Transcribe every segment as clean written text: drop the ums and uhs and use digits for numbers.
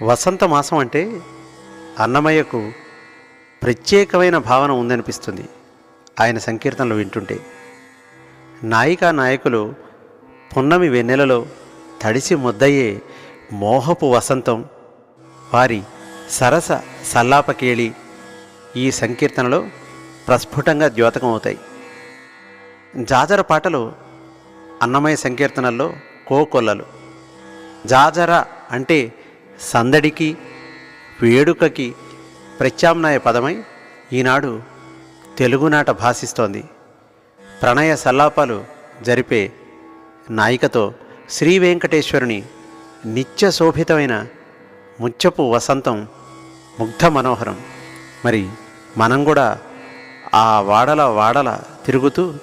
వసంత మాసం అంటే అన్నమయ్యకు ప్రత్యేకమైన భావన ఉందనిపిస్తుంది ఆయన సంకీర్తనలు వింటుంటే. నాయికా నాయకులు పున్నమి వెన్నెలలో తడిసి ముద్దయ్యే మోహపు వసంతం, వారి సరస సల్లాపకేళి ఈ సంకీర్తనలో ప్రస్ఫుటంగా ద్యోతకం అవుతాయి. జాజర పాటలు అన్నమయ్య సంకీర్తనల్లో కోకొల్లలు. జాజర అంటే సందడికి వేడుకకి ప్రత్యామ్నాయ పదమై ఈనాడు తెలుగునాట భాషిస్తోంది. ప్రణయ సల్లాపాలు జరిపే నాయికతో శ్రీ వెంకటేశ్వరుని నిత్య శోభితమైన ముత్యపు వసంతం ముగ్ధ మనోహరం. మరి మనం కూడా ఆ వాడల తిరుగుతూ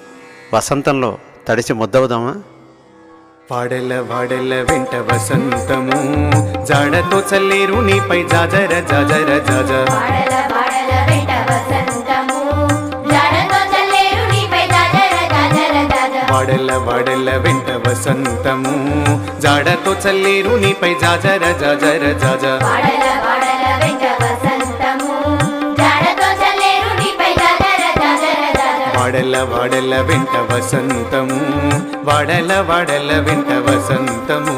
వసంతంలో తడిసి ముద్దవుదామా? వాడల వాడల వెంట వసంతము, జాడతో చల్లేరు నీపై జాజర జాజర జాజ. వాడల వాడల వెంట వసంతము, జాడతో చల్లేరు నీపై జాజర జాజర జాజ. వాడల వాడల వెంట వసంతము, జాడతో చల్లేరు నీపై జాజర జాజర జాజ. వాడల వాడల వెంట వసంతము, జాడతో చల్లేరు నీపై జాజర జాజర జాజ. వాడల వాడల వెంట వసంతము, వాడల వాడల వెంట వసంతము.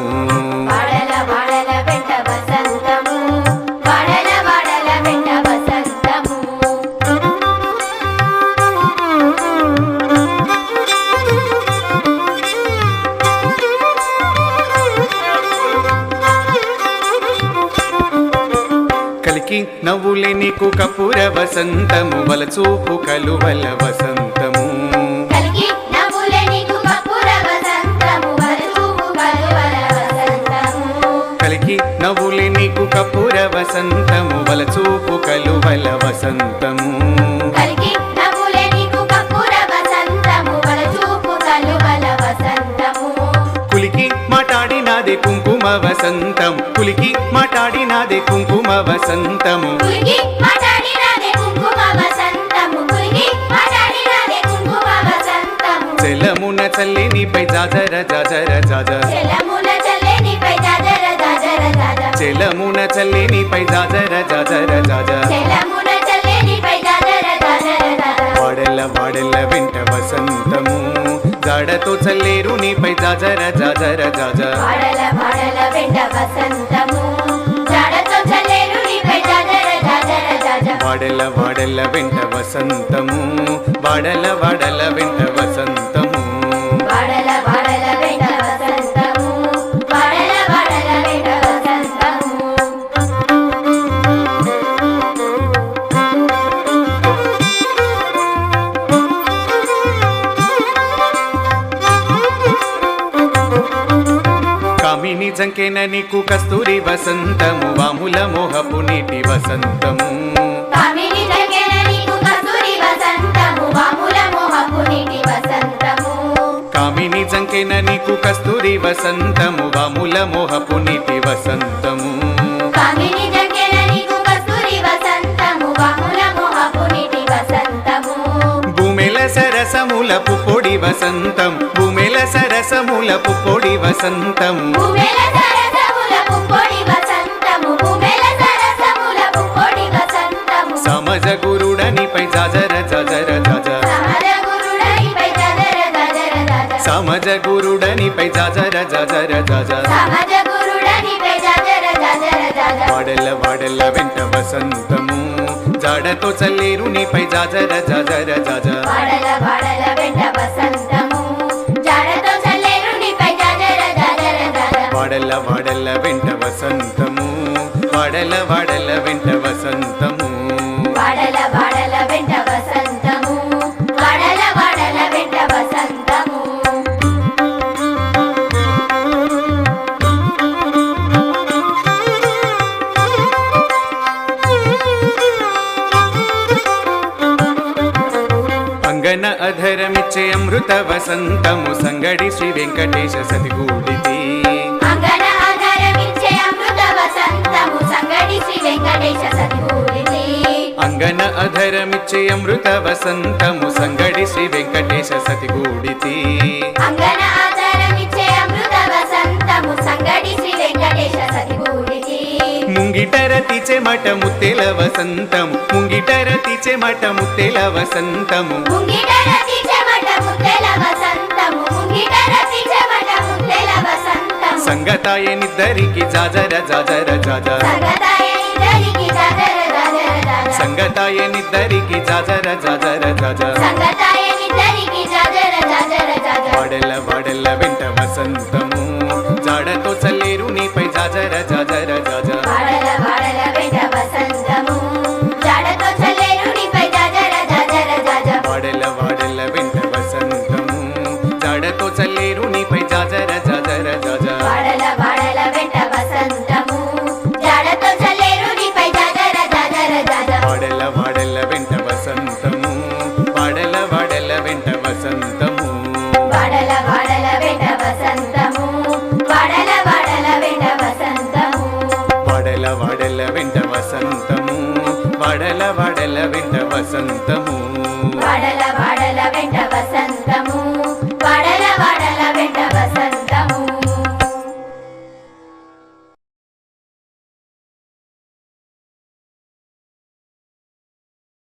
వాడల వాడల వెంట వసంతము, వాడల వాడల వెంట వసంతము. కలికి నవ్వులే నీకు కపుర వసంతము, వలచూపు కలువల వసంతము. కలికి నవ్వులే నీకు కపుర వసంతము, వలచూపు కలువల వసంతము. కలికి నవ్వులే నీకు కపుర వసంతము, వలచూపు కలువల వసంతము. కలికి నవ్వులే నీకు కపుర వసంతము, వలచూపు కలువల వసంతము. కులికి మాటాడినాదే కుంకుమ వసంతం, కులికి మాటాడినాదే కుంకుమ వసంతము. కులికి మాటాడినాదే కుంకుమ వసంతము, కులికి మాటాడినాదే కుంకుమ వసంతము. చెలమున చల్లి నీపై జాజర జాజర జాజ. చెలమున చల్లే నీపై జాజర జాజర జాజ. చెలమున చల్లి నీపై జాజర జాజర జాజ. చెలమున చల్లే నీపై జాజర జాజర జాజ. వాడల వాడల వెంట వసంతము, జాడతో చల్లేరు నీపై జాజర జాజర జాజ. వాడల వాడల వెంట వసంతము, జాడతో చల్లేరు నీపై జాజర జాజర జాజ. వాడల వాడల వెంట వసంతము, వాడల వాడల వెంట వసంతము. వాడల వాడల వెంట వసంతము, వాడల వాడల వెంట వసంతము. కామిని జంకెన నీకు కస్తూరి వసంతము, వాముల మోహపు నీటి వసంతము. కామిని జంకెన నీకు కస్తూరి వసంతము, వాముల మోహపు నీటి వసంతము. కామిని జంకెన నీకు కస్తూరి వసంతము, వాముల మోహపు నీటి వసంతము. కామిని జంకెన నీకు కస్తూరి వసంతము, వాముల మోహపు నీటి వసంతము. భూమెల సరసముల పుప్పొడి వసంతం, భూమెల సరసముల పుప్పొడి వసంతం. భూమెల సరసముల పుప్పొడి వసంతము, భూమెల సరసముల పుప్పొడి వసంతము. సమజ గురుడనిపై జాజర జాజర జాజ. సమర గురుడనిపై జాజర జాజర జాజ. సమజ గురుడనిపై జాజర జాజర జాజ. సమజ గురుడనిపై జాజర జాజర జాజ. వాడల వాడల వెంట వసంతము, జాడతో చల్లేరు నీపై జాజర జాజర జాజ. వాడల వాడల వెంట వసంతము, జాడతో చల్లేరు నీపై జాజర జాజర జాజ. వాడల వాడల వెంట వసంతము, వాడల వాడల వెంట వసంతము. వాడల వాడల వెంట వసంతము, వాడల వాడల వెంట వసంతము. అంగన అధరమిచ్చే అమృత వసంతము, సంగడి శ్రీ వెంకటేశ సతిగూడితి. అంగన ఆధారమిచ్చే అమృత వసంతము, సంగడి శ్రీ వెంకటేశ సద్గురుని. అంగన అధరమిచ్చే అమృత వసంతము, సంగడి శ్రీ వెంకటేశ సతిగూడితి. అంగన ఆధారమిచ్చే అమృత వసంతము, సంగడి శ్రీ వెంకటేశ సద్గురుని. ముంగిటరతి చెమట ముత్తెల వసంతము ముంగిటరతి చెమట ముత్తెల వసంతము ముంగిట రతి చెమట ముత్తెల వసంతము ముంగిట రతి చెమట ముత్తెల వసంతము సంగతాయనిద్దరికి జాజర జాజర జాజ సంగతాయనిద్దరికి జాజర జాజర జాజ సంగతాయనిద్దరికి జాజర జాజర జాజ సంగతాయనిద్దరికి జాజర జాజర జాజ వాడల వాడల వెంట వసంతము జాడతో చల్లేరు నీపై జాజర జాజర జాజ వాడల వాడల వెంట వసంతము జాడతో చల్లేరు నీపై జాజర జాజర జాజ వాడల వాడల వెంట వసంతము జాడతో చల్లేరు నీపై జాజర జాజర జాజ వాడల వాడల వెంట వసంతము జాడతో చల్లేరు నీపై జాజర జాజర జాజ వాడల వాడల వెంట వసంతము వాడల వాడల వెంట వసంతము వాడల వాడల వెంట వసంతము వాడల వాడల వెంట వసంతము వాడల వాడల వెంట వసంతము వాడల వాడల వెంట వసంతము వాడల వాడల వెంట